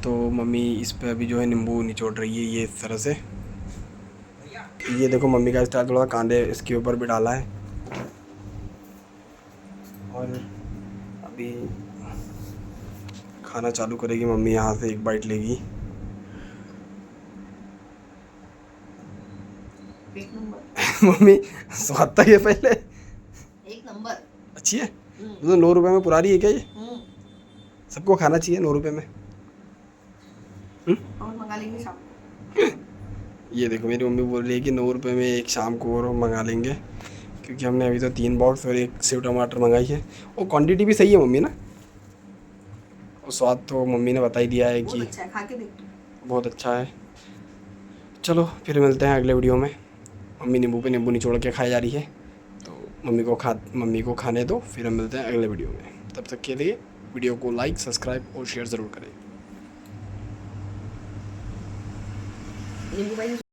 तो मम्मी इस पे अभी जो है नींबू निचोड़ रही है ये इस तरह से। ये देखो मम्मी का स्टाइल, थोड़ा कांदे इसके ऊपर भी डाला है। और अभी खाना चालू करेगी मम्मी, यहाँ से एक बाइट लेगी। एक नंबर। मम्मी स्वाद था ये पहले, एक नंबर। अच्छी है। तो 9 रुपए में पुरा रही है क्या ये? सबको खाना चाहिए 9 रुपए में। और मंगा लेंगे शाम को। ये देखो मेरी मम्मी बोल रही है कि 9 रुपए में एक शाम को और मंगा लेंगे, क्योंकि हमने अभी तो 3 बॉक्स और एक सेव टमाटर मंगाई है। और क्वांटिटी भी सही है मम्मी ना, और स्वाद तो मम्मी ने बता ही दिया है कि बहुत अच्छा है, खा के देख तू। बहुत अच्छा है। चलो फिर मिलते हैं अगले वीडियो में। मम्मी नींबू पे नींबू निचोड़ के खाई जा रही है, तो मम्मी को खाने दो, फिर हम मिलते हैं अगले वीडियो में। तब तक के लिए वीडियो को लाइक, सब्सक्राइब और शेयर ज़रूर करें। नींबू भाई